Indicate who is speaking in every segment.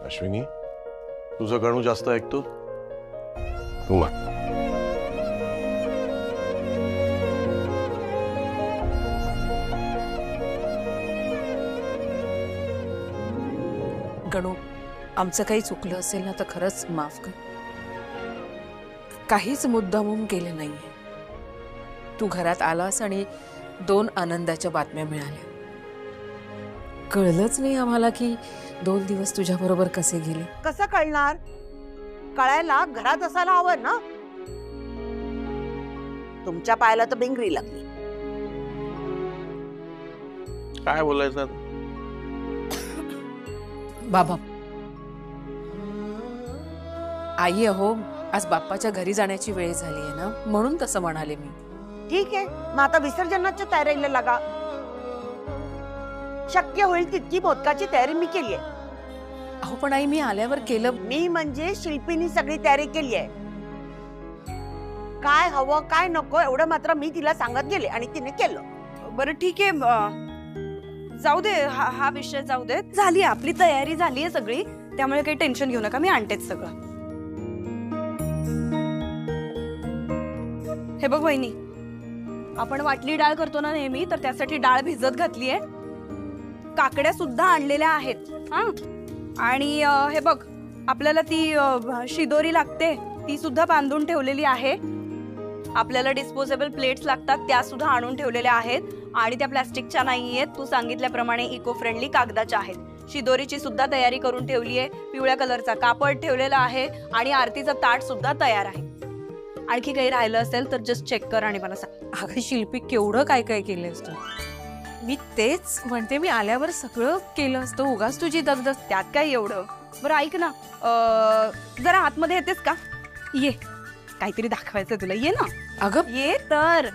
Speaker 1: अश्विनी, तुझं गणू जास्त ऐकतो. तू मान.
Speaker 2: गणू, आमचं काही चुकलं असेल ना तर खरंच माफ कर. काहीच मुद्दामून केलं नाहीये. तू घरात आलास आणि 2 आनंदाच्या बातम्या मिळाल्या. कळलंच नाही आम्हाला की 2 दिवस तुझ्या बरोबर कसे गेले.
Speaker 3: कसं कळणार? कळायला घरात असायला हवं ना. तुमच्या पायाला तर बिंगरी लागली.
Speaker 1: काय बोलायचं?
Speaker 2: बाबा, आई अहो, आज बाप्पाच्या घरी जाण्याची वेळ झाली आहे ना, म्हणून तसं म्हणाले मी.
Speaker 3: ठीक आहे, मग आता विसर्जनाच्या तयारीला लागा. शक्य होईल तितकी मोदकाची तयारी मी केली आहे.
Speaker 2: अहो पण आई, मी आल्यावर केलं.
Speaker 3: मी म्हणजे शिल्पीनी सगळी तयारी केली आहे. काय हवं काय नको एवढं मात्र मी तिला सांगत गेले आणि तिने केलं.
Speaker 4: बरं ठीक आहे, जाऊ दे, हा विषय जाऊ दे. झाली आपली तयारी, झाली आहे सगळी, त्यामुळे काही टेन्शन घेऊ नका, मी आणतेच सगळं. हे बघ वहिनी, आपण वाटली डाळ करतो ना नेहमी, तर त्यासाठी डाळ भिजत घातलीये. काकड्या सुद्धा आणलेल्या आहेत हा. आणि हे बघ, आपल्याला ती शिदोरी लागते, ती सुद्धा बांधून ठेवलेली आहे. आपल्याला डिस्पोजेबल प्लेट्स लागतात, त्या सुद्धा आणून ठेवलेल्या आहेत. आणि त्या प्लास्टिकच्या नाहीयेत, तू सांगितल्याप्रमाणे इको फ्रेंडली कागदाच्या आहेत. शिदोरीची सुद्धा तयारी करून ठेवली आहे. पिवळ्या कलरचा कापड ठेवलेला आहे आणि आरतीचं ताट सुद्धा तयार आहे. आणखी काही राहिलं असेल तर जस्ट चेक कर आणि मला सांग.
Speaker 2: अगं शिल्पी, केवढं काय काय केलं असतं. मी तेच म्हणते, मी आल्यावर सगळं केलं असतं. उगाच तुझी दगदग.
Speaker 4: त्यात काय एवढं. बरं ऐक ना, जरा आतमध्ये येतेस का? ये, काहीतरी दाखवायचं तुला, ये ना.
Speaker 2: अगं
Speaker 4: ये तर.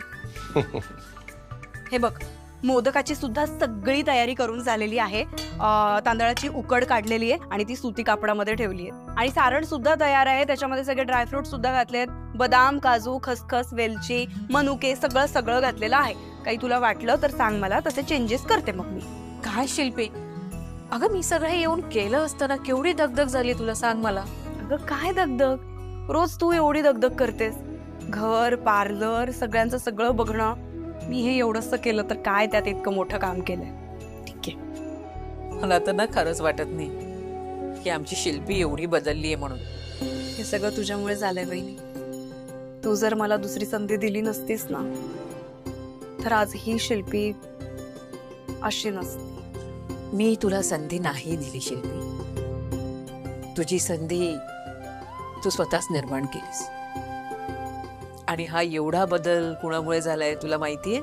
Speaker 4: हे बघ, मोदकाची सुद्धा सगळी तयारी करून झालेली आहे. तांदळाची उकड काढलेली आहे आणि ती सुती कापडामध्ये ठेवली आहे. आणि सारण सुद्धा तयार आहे, त्याच्यामध्ये सगळे ड्रायफ्रूट सुद्धा घातले आहेत. बदाम, काजू, खसखस, वेलची, मनुके सगळं सगळं घातलेलं आहे. काही तुला वाटलं तर सांग मला, तसे चेंजेस करते मग मी.
Speaker 2: काय शिल्पी, अगं मी सगळं येऊन केलं असतं ना. केवढी दगदग झाली तुला सांग मला.
Speaker 4: अगं काय दगदग, रोज तू एवढी दगदग करतेस. घर, पार्लर, सगळ्यांचं सगळं बघणं. मी हे एवढंसं केलं तर काय त्यात इतकं मोठं काम केलंय. ठीक आहे,
Speaker 2: मला तर ना खरंच वाटत नाही की आमची शिल्पी एवढी बदलली आहे म्हणून.
Speaker 4: हे सगळं तुझ्यामुळे झालंय बहिणी. तू जर मला दुसरी संधी दिली नसतीस ना, तर आज ही शिल्पी अशी नसती.
Speaker 2: मी तुला संधी नाही दिली शिल्पी. तुझी संधी तू स्वतःच निर्माण केलीस. आणि हा एवढा बदल कुणामुळे झालाय तुला माहितीये?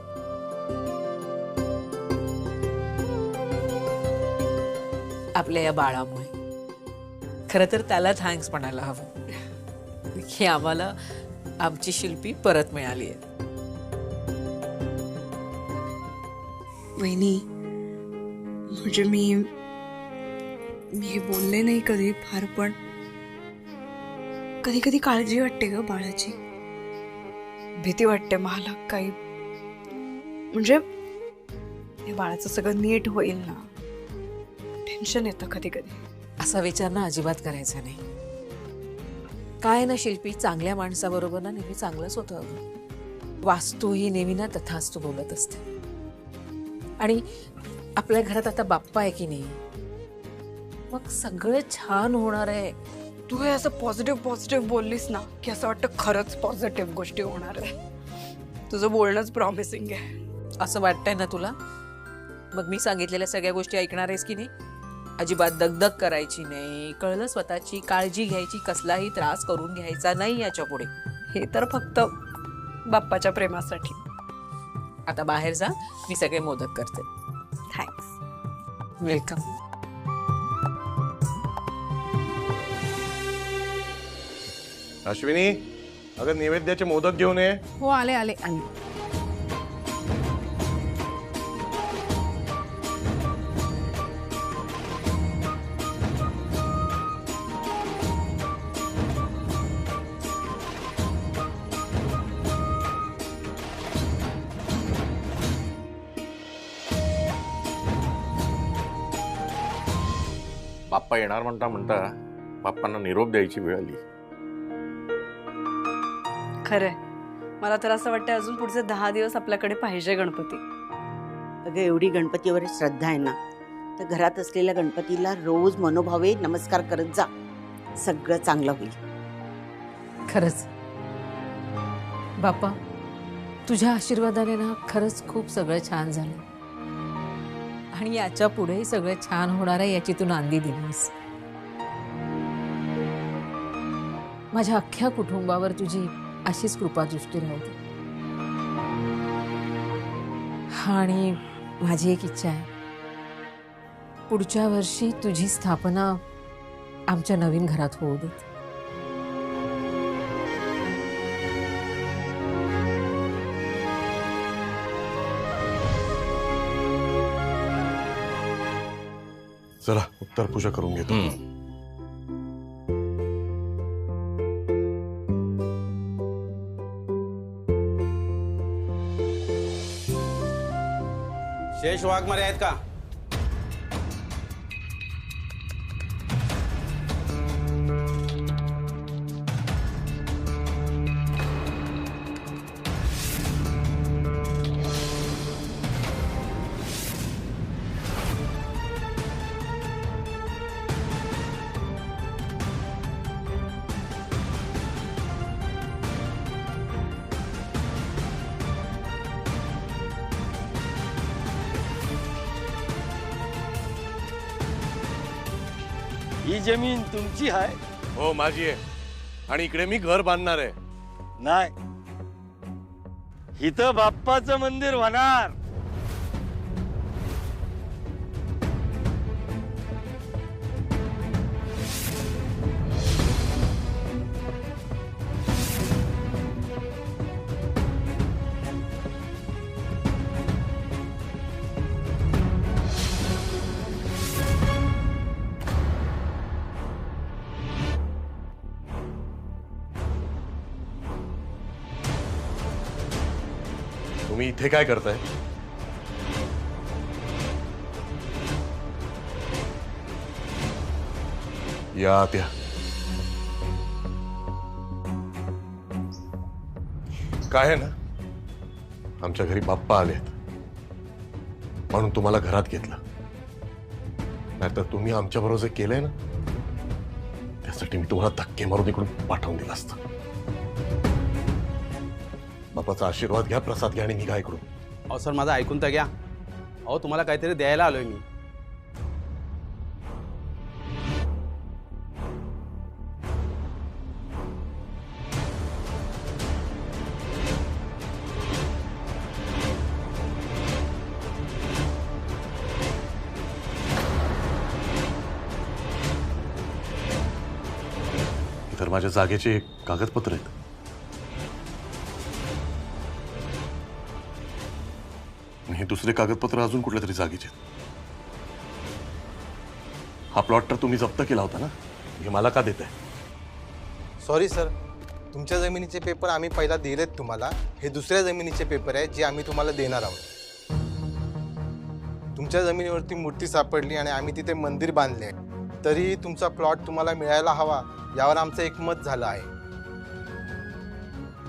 Speaker 2: आपल्या या बाळामुळे. खरं तर त्याला थँक्स म्हणायला हवं की आम्हाला आमची शिल्पी परत मिळाली आहे.
Speaker 4: वहिनी, म्हणजे मी हे बोलले नाही कधी फार, पण कधी कधी काळजी वाटते ग बाळाची. भीती वाटते मला काही, म्हणजे हे बाळाचं सगळं नीट होईल ना, टेन्शन येतं कधी कधी.
Speaker 2: असा विचार ना अजिबात करायचा नाही. काय ना शिल्पी, चांगल्या माणसाबरोबर ना नेहमी चांगलंच होतं. अगं वास्तू ही नेहमी ना तथास्तू बोलत असते. आणि आपल्या घरात आता बाप्पा आहे की नाही, मग सगळं छान होणार आहे.
Speaker 4: तू हे असं पॉझिटिव्ह बोललीस ना की असं वाटतं खरंच पॉझिटिव्ह गोष्टी होणार आहे. तुझं बोलणंच प्रॉमिसिंग आहे.
Speaker 2: असं वाटतंय ना तुला? मग मी सांगितलेल्या सगळ्या गोष्टी ऐकणार आहेस की नाही? अजिबात दगदग करायची नाही, कळलं? स्वतःची काळजी घ्यायची, कसलाही त्रास करून घ्यायचा नाही याच्या पुढे.
Speaker 4: हे तर फक्त बाप्पाच्या प्रेमासाठी.
Speaker 2: आता बाहेर जा, मी सगळे मोदक करते.
Speaker 4: थँक्स.
Speaker 2: वेलकम.
Speaker 1: अश्विनी, अगं नैवेद्याचे मोदक घेऊन ये.
Speaker 2: हो, आले आले.
Speaker 5: बाप्पा येणार म्हणता म्हणता बाप्पांना निरोप द्यायची वेळ आली.
Speaker 4: खरंय, मला तर असं वाटतं अजून पुढचे 10 दिवस आपल्याकडे पाहिजे गणपती.
Speaker 3: अगं एवढी गणपतीवर श्रद्धा आहे ना, तर घरात असलेल्या गणपतीला रोज मनोभावे नमस्कार करत जा, सगळं चांगलं होईल.
Speaker 2: खरंच बाप्पा, तुझ्या आशीर्वादाने ना खरंच खूप सगळं छान झालं आणि याच्या पुढेही सगळं छान होणार आहे याची तू नांदी दिलीस. माझ्या अख्ख्या कुटुंबावर तुझी अशीच कृपादृष्टी राहू दे. आणि माझी एक इच्छा आहे, पुढच्या वर्षी तुझी स्थापना आमच्या नवीन घरात होऊ देत.
Speaker 1: चला उत्तर पूजा करून घेतो.
Speaker 6: शेष वाघमारे आहेत का?
Speaker 7: ही जमीन तुमची आहे?
Speaker 1: हो माझी आहे, आणि इकडे मी घर बांधणार आहे.
Speaker 7: नाही, इथं बाप्पाचं मंदिर होणार.
Speaker 1: तुम्ही इथे काय करताय? या आत या. काय आहे ना, आमच्या घरी बाप्पा आलेत म्हणून तुम्हाला घरात घेतलं, नाहीतर तुम्ही आमच्या बरोबर जे केलंय ना, त्यासाठी मी तुम्हाला धक्के मारून इकडून पाठवून दिलं असतं. बाप्पाचा आशीर्वाद घ्या, प्रसाद घ्या आणि निघा इकडून.
Speaker 6: अहो सर, माझं ऐकून तर घ्या. अहो तुम्हाला काहीतरी द्यायला आलोय मी.
Speaker 1: इतर माझ्या जागेचे कागदपत्र आहेत. हे दुसरे कागदपत्र अजून कुठल्या तरी जागेचे. हा प्लॉट तर तुम्ही जप्त केला होता ना, हे मला का देताय?
Speaker 8: सॉरी सर, तुमच्या जमिनीचे पेपर आम्ही पहिला दिलेत तुम्हाला. हे दुसऱ्या जमिनीचे पेपर आहेत जे आम्ही तुम्हाला देणार आहोत. तुमच्या जमिनीवरती मूर्ती सापडली आणि आम्ही तिथे मंदिर बांधले, तरी तुमचा प्लॉट तुम्हाला मिळायला हवा यावर आमचं एकमत झालं आहे.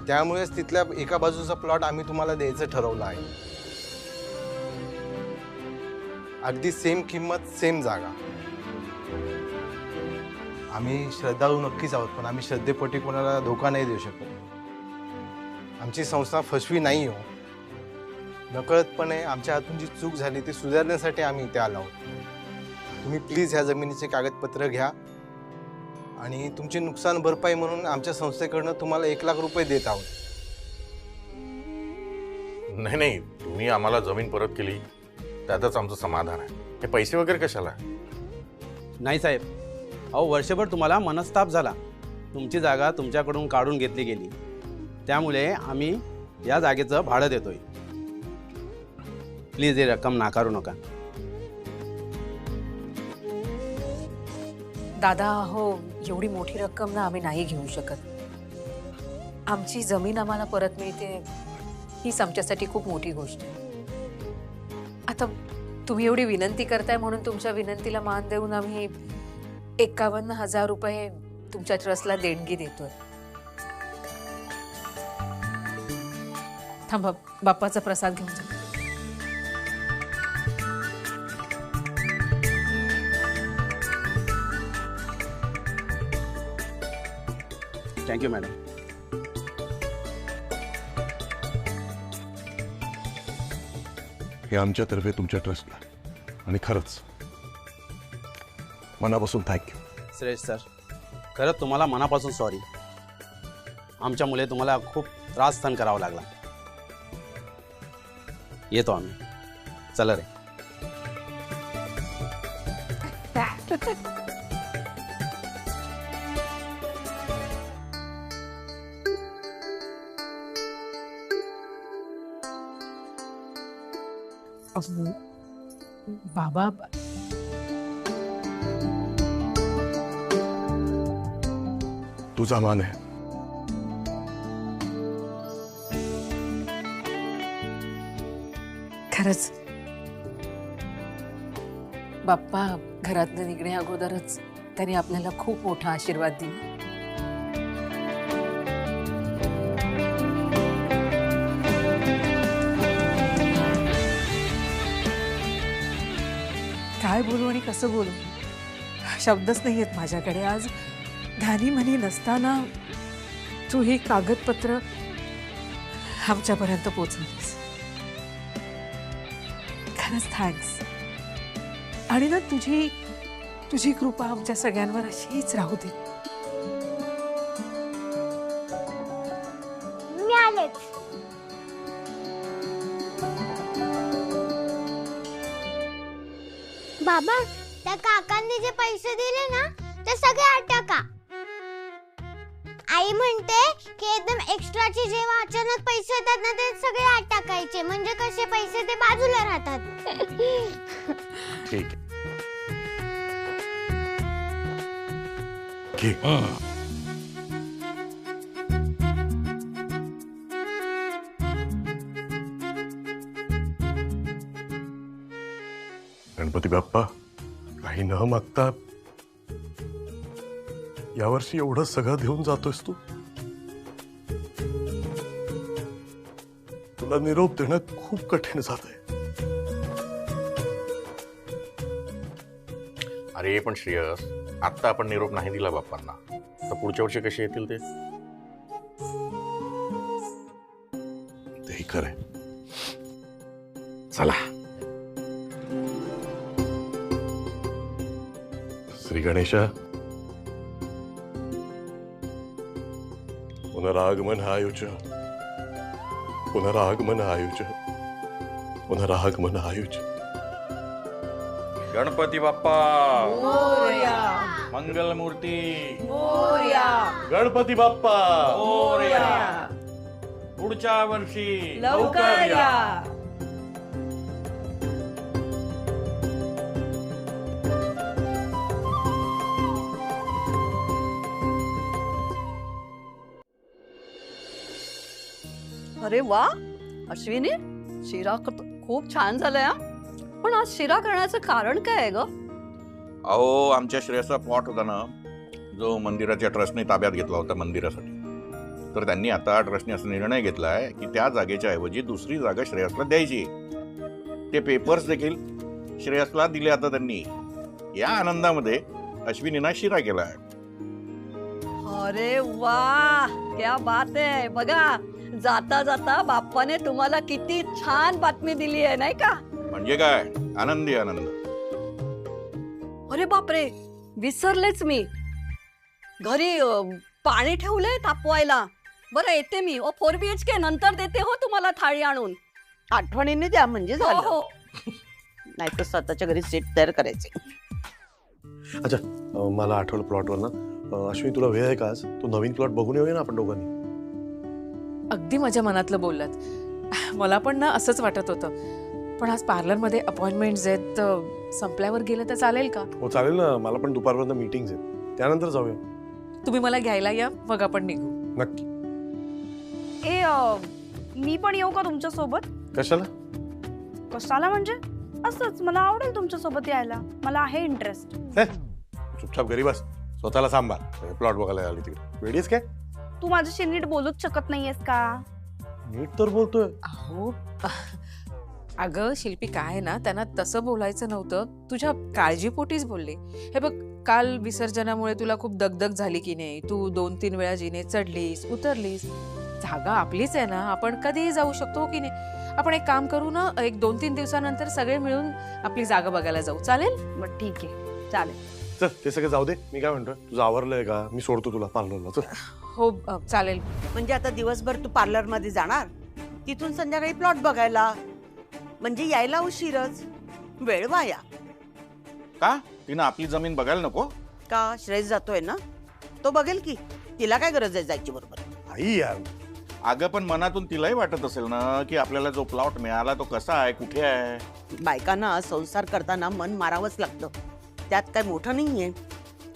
Speaker 8: त्यामुळेच तिथल्या एका बाजूचा प्लॉट आम्ही तुम्हाला द्यायचं ठरवलं आहे. अगदी सेम किंमत, सेम जागा. आम्ही श्रद्धाळू नक्कीच आहोत, पण आम्ही श्रद्धेपोटी कोणाला धोका नाही देऊ शकत. आमची संस्था फसवी नाही हो. नकळतपणे आमच्या हातून जी चूक झाली ती सुधारण्यासाठी आम्ही इथे आलो आहोत. तुम्ही प्लीज ह्या जमिनीचे कागदपत्र घ्या आणि तुमची नुकसान भरपाई म्हणून आमच्या संस्थेकडनं तुम्हाला 1 लाख रुपये देत आहोत.
Speaker 5: नाही नाही, तुम्ही आम्हाला जमीन परत केली त्यातच आमचं समाधान आहे. हे पैसे वगैरे कशाला?
Speaker 6: नाही साहेब, अहो वर्षभर तुम्हाला मनस्ताप झाला. तुमची जागा तुमच्याकडून काढून घेतली गेली, त्यामुळे आम्ही या जागेचं भाडं देतोय. प्लीज ही रक्कम नाकारू नका.
Speaker 2: दादा हो, एवढी मोठी रक्कम ना आम्ही नाही घेऊ शकत. आमची जमीन आम्हाला परत मिळते हीच आमच्यासाठी खूप मोठी गोष्ट आहे. आता तुम्ही एवढी विनंती करताय म्हणून तुमच्या विनंतीला मान देऊन आम्ही 51,000 रुपये तुमच्या ट्रस्टला देणगी देतोय. थांबा, बाप्पाचा प्रसाद घेऊन जा.
Speaker 6: Thank you madam.
Speaker 1: हे आमच्यातर्फे तुमच्या ट्रस्टला, आणि खरंच मनापासून थँक्यू.
Speaker 6: श्रेयस सर, खरंच तुम्हाला मनापासून सॉरी. आमच्या मुले तुम्हाला खूप त्रास सहन करावा लागला. येतो आम्ही. चला रे.
Speaker 2: बाबा,
Speaker 1: तुझा मान आहे.
Speaker 2: खरंच बाप्पा घरातनं निघण्या अगोदरच त्यांनी आपल्याला खूप मोठा आशीर्वाद दिला. काय बोलू आणि कसं बोलू, शब्दच नाही आहेत माझ्याकडे. आज ध्यानी म्हणी नसताना तू ही कागदपत्र आमच्यापर्यंत पोचवलीस. खरंच थँक्स. आणि ना तुझी कृपा आमच्या सगळ्यांवर अशीच राहू दे.
Speaker 9: मी आलेच. बाबा, त्या काकांनी जे पैसे दिले ना ते सगळे 8 टाका. आई म्हणते की एकदम एक्स्ट्राचे जेव्हा अचानक पैसे येतात ना ते सगळे 8 टाकायचे, म्हणजे कसे पैसे ते बाजूला राहतात.
Speaker 1: ठीक आहे. ठीक. गणपती बाप्पा, काही न मागता यावर्षी एवढं सगळं देऊन जातोयस तू. तुला निरोप देणं खूप कठीण जातंय.
Speaker 5: अरे पण श्रेयस, आत्ता आपण निरोप नाही दिला बाप्पांना तर पुढच्या वर्षी कसे येतील ते?
Speaker 1: तेही खरंय. चला. श्री गणेशा, पुनरागमन आयुच, पुनरागमन आयुच, पुनरागमन आयुच.
Speaker 5: गणपती बाप्पा मंगल मूर्ती.
Speaker 1: गणपती बाप्पा
Speaker 5: पुढच्या वर्षी
Speaker 4: लवकर या. अरे वा अश्विनी, शिरा खूप छान झालाय. पण आज शिरा करण्याचं कारण काय आहे ग?
Speaker 5: अहो, आमच्या श्रेयसचा प्लॉट होता ना, जो मंदिराच्या ट्रस्टने ताब्यात घेतला होता मंदिरासाठी, तर त्यांनी आता ट्रस्टने असा निर्णय घेतलाय की त्या जागेच्या ऐवजी दुसरी जागा श्रेयसला द्यायची. ते पेपर्स देखील श्रेयसला दिले आता त्यांनी. या आनंदामध्ये अश्विनीना शिरा केलाय.
Speaker 4: अरे वा, क्या बात आहे. बघा, जाता जाता बाप्पाने तुम्हाला किती छान बातमी दिली आहे, नाही का?
Speaker 5: म्हणजे काय, आनंदी आनंद.
Speaker 4: अरे बापरे, विसरलेच मी. घरी पाणी ठेवलंय तापवायला. बरं येते मी. 4 BHK नंतर देते हो तुम्हाला थाळी आणून.
Speaker 3: आठवणीने द्या म्हणजे
Speaker 4: हो
Speaker 3: झालं.
Speaker 4: हो.
Speaker 3: नाही तर स्वतःच्या घरी सेट तयार करायचे.
Speaker 1: अच्छा, मला आठवलं प्लॉटवर ना. अश्विनी, तुला वेळ आहे का आज? तू नवीन प्लॉट बघून येऊया ना आपण दोघांनी.
Speaker 2: अगदी माझ्या मनातलं बोललात. मला पण ना असंच वाटत होतं. पण आज पार्लरमध्ये अपॉइंटमेंट्स आहेत, संपल्यावर गेलं तर चालेल का?
Speaker 1: हो चालेल ना. मला पण दुपारपर्यंत मीटिंग्स आहेत, त्यानंतर जाऊया.
Speaker 2: तुम्ही मला घ्यायला या, मग आपण निघू.
Speaker 1: नक्की.
Speaker 4: मी पण येऊ का तुमच्या सोबत?
Speaker 1: कशाला?
Speaker 4: कशाला म्हणजे असंच, मला आवडेल तुमच्या सोबत यायला. मला आहे इंटरेस्ट.
Speaker 1: चुपचाप घरी बस, स्वतःला सांभाळ. प्लॉट बघायला आली तिकडे. वेळीच काय?
Speaker 4: तू माझ्याशी नीट बोलूच शकत नाहीयेस का?
Speaker 1: नीट तर बोलतोय.
Speaker 2: अहो अगं शिल्पी, काय आहे ना, त्यांना तसं बोलायचं नव्हतं, तुझ्या काळजीपोटीच बोलले. हे बघ, काल विसर्जनामुळे तुला खूप दगदग झाली की नाही, तू 2-3 वेळा जिने चढलीस उतरलीस. जागा आपलीच आहे ना, आपण कधीही जाऊ शकतो की नाही. आपण एक काम करू ना, एक 2-3 दिवसानंतर सगळे मिळून आपली जागा बघायला जाऊ, चालेल?
Speaker 4: मग ठीक आहे, चालेल.
Speaker 1: चल ते सगळं जाऊ दे. मी काय म्हणतोय, तुझं आवरलंय का? मी सोडतो तुला पार्लरला. चल.
Speaker 2: हो चालेल.
Speaker 3: म्हणजे आता दिवसभर तू पार्लर मध्ये जाणार, तिथून संध्याकाळी प्लॉट बघायला, म्हणजे यायला उशीरच, वेळ वाया.
Speaker 5: का तिनं आपली जमीन बघायला नको?
Speaker 3: का श्रेयस जातोय ना, तो बघेल की. तिला काय गरज आहे जायची बरोबर?
Speaker 1: आई यार,
Speaker 5: अगं पण मनातून तिलाही वाटत असेल ना की आपल्याला जो प्लॉट मिळाला तो कसा आहे, कुठे आहे.
Speaker 3: बायकांना संसार करताना मन मारावंच लागतं, त्यात काय मोठं नाहीये.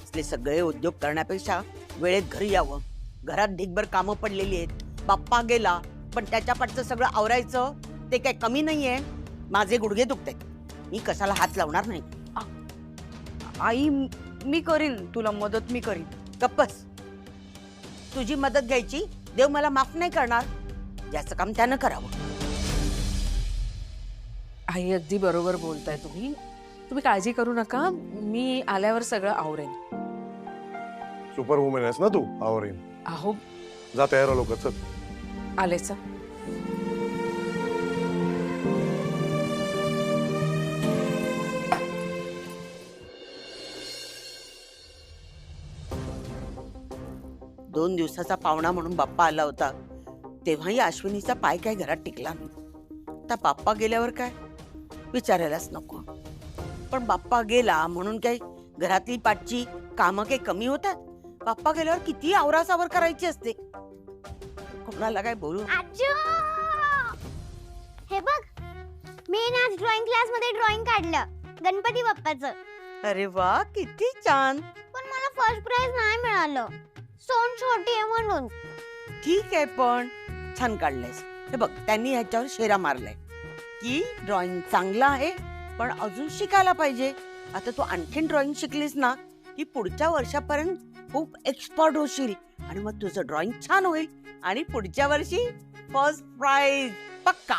Speaker 3: असले सगळे उद्योग करण्यापेक्षा वेळेत घरी यावं. घरात ढिगभर कामं पडलेली आहेत. बाप्पा गेला पण त्याच्या पाठचं सगळं आवरायचं ते काय कमी नाहीये. माझे गुडघे दुखतात, मी कशाला हात लावणार नाही.
Speaker 4: आई मी करीन तुला मदत, मी करीन.
Speaker 3: गप्पस. तुझी मदत घ्यायची, देव मला माफ नाही करणार. ज्याचं काम त्यानं करावं.
Speaker 2: आई अगदी बरोबर बोलताय तुम्ही. तुम्ही काळजी करू नका, मी आल्यावर सगळं आवरेन.
Speaker 1: सुपर वुमेन आहेस ना तू, आवरीन.
Speaker 2: अहो
Speaker 1: जा तयार लोक. चल.
Speaker 2: आलेच.
Speaker 3: दोन दिवसाचा पाहुणा म्हणून बाप्पा आला होता, तेव्हाही अश्विनीचा पाय काय घरात टिकला नाही. आता बाप्पा गेल्यावर काय विचारायलाच नको. पण बाप्पा गेला म्हणून काय घरातली पाठची कामं काही कमी होतात? बाप्पा गेल्यावर किती आवरासावर करायची असते. कोणाला काय बोलू?
Speaker 9: आजू, हे बघ, मी ना आज ड्रॉइंग क्लास मध्ये ड्रॉइंग काढलं गणपती बाप्पाचं.
Speaker 3: अरे वा, किती छान.
Speaker 9: पण मला फर्स्ट प्राइज नाही मिळालं, सोन छोटी आहे म्हणून.
Speaker 3: ठीक आहे, पण छान काढलंयस. हे बघ, त्यांनी ह्याच्यावर शेरा मारलाय की ड्रॉइंग चांगलं आहे पण अजून शिकायला पाहिजे. आता तू आणखीन ड्रॉइंग शिकलीस ना की पुढच्या वर्षापर्यंत खूप एक्सपर्ट होशील आणि मग तुझं ड्रॉइंग छान होईल आणि पुढच्या वर्षी फर्स्ट प्राइज पक्का.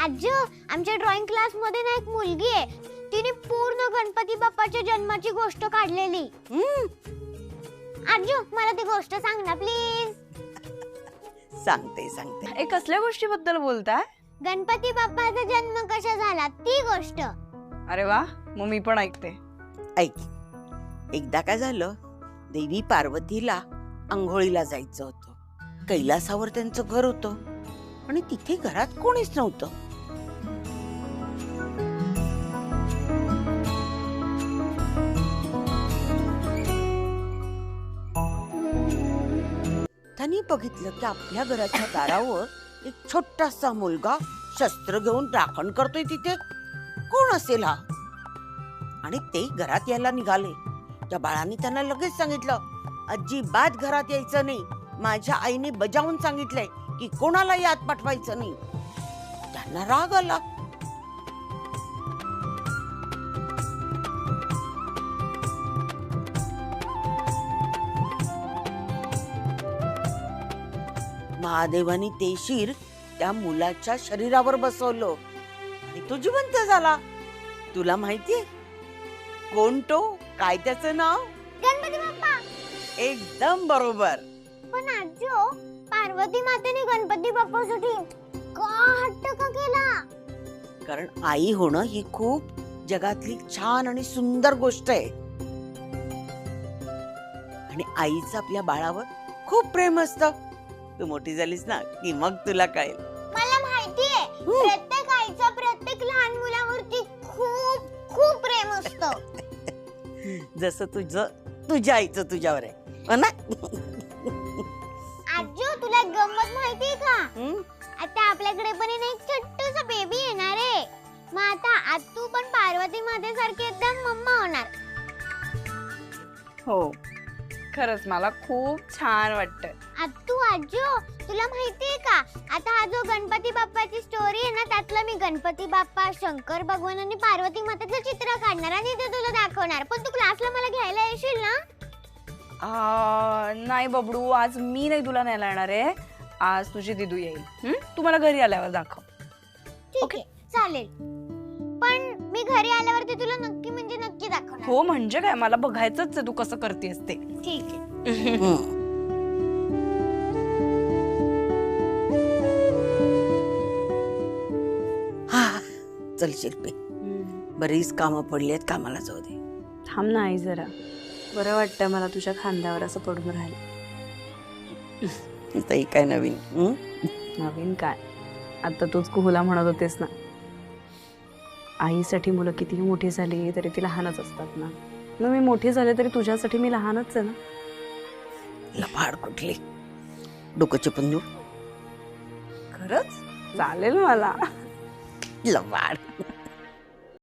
Speaker 9: आजू, आमच्या ड्रॉइंग क्लास मध्ये ना एक मुलगी आहे, तिने पूर्ण गणपती बाप्पाच्या जन्माची गोष्ट काढलेली. आजू, मला ती गोष्ट सांग ना प्लीज.
Speaker 3: सांगते सांगते.
Speaker 4: ए, कसल्या गोष्टीबद्दल बोलताय?
Speaker 9: गणपती बाप्पाचा जन्म कसा झाला ती गोष्ट.
Speaker 4: अरे वा, मग मी पण ऐकते.
Speaker 3: ऐक, एकदा काय झालं, देवी पार्वतीला आंघोळीला जायचं होतं. कैलासावर त्यांचं घर होतं आणि तिथे घरात कोणीच नव्हतं. त्यांनी बघितलं की आपल्या घराच्या दारावर एक छोटासा मुलगा शस्त्र घेऊन राखण करतोय. तिथे कोण असेल हा? आणि ते घरात यायला निघाले. त्या बाळाने त्यांना लगेच सांगितलं, अजिबात घरात यायचं नाही. माझ्या आईने बजावून सांगितलंय की कोणालाही आत पाठवायचं नाही. त्यांना राग आला. महादेवानी ते शिर त्या मुलाच्या शरीरावर बसवलं आणि तो जिवंत झाला. तुला माहितीये कोण तो? काय त्याचं नाव?
Speaker 9: गणपती बाप्पा.
Speaker 3: एकदम बरोबर.
Speaker 9: पण आजो, पार्वती मातेने गणपती बाप्पासाठी का हट्ट का केला?
Speaker 3: कारण आई होणं ही खूप जगातली छान आणि सुंदर गोष्ट आहे आणि आईचं आपल्या बाळावर खूप प्रेम असतं. तू मोठी झालीस ना की मग तुला कळेल.
Speaker 9: मला माहितीये, प्रत्येक आईचं प्रत्येक लहान मुलावरती खूप खूप प्रेम असतं.
Speaker 3: जसं तुझ्या आईचं तुझ्यावर आहे, हो ना?
Speaker 9: आजो, तुला एक गंमत माहितीये का? आता आपल्याकडे पण एक छोटूसा बेबी येणार आहे. मग आता तू पण पार्वती माते सारखी एकदम मम्मा होणार.
Speaker 4: हो, खरंच मला खूप छान वाटतंय.
Speaker 9: आत्तू आजो तुला माहितीये का आता हा जो गणपती बाप्पाची स्टोरी आहे ना त्यातलं मी गणपती बाप्पा शंकर भगवान आणि पार्वती मातेचं चित्र काढणार आणि ते तुला दाखवणार पण तू क्लासला मला घ्यायला येशील ना
Speaker 4: नाही बबडू आज मी नाही तुला न्यायला येणार आहे आज तुझी दिदू येईल तू मला घरी आल्यावर दाखव
Speaker 9: ठीक आहे चालेल पण मी घरी आल्यावरती तुला नक्की म्हणजे नक्की दाखवणार
Speaker 4: हो म्हणजे काय मला बघायचंच आहे तू कसं करतेस ते
Speaker 9: ठीक आहे
Speaker 3: हा चल शिल्पी बरीच कामं पडली आहेत कामाला जाऊ दे
Speaker 4: थांब ना आई जरा बरं वाटतं मला तुझ्या खांद्यावर असं पडून राहिलं
Speaker 3: तरी काय नवीन
Speaker 4: नवीन काय आता तूच कुहूला म्हणत होतेस ना आईसाठी मुलं कितीही मोठी झाली तरी ती लहानच असतात ना मग मी मोठी झाले तरी तुझ्यासाठी मी लहानच आहे ना
Speaker 3: लफाड कुठली डोकं चिपून देऊ
Speaker 4: खरंच चालेल मला
Speaker 3: लफाड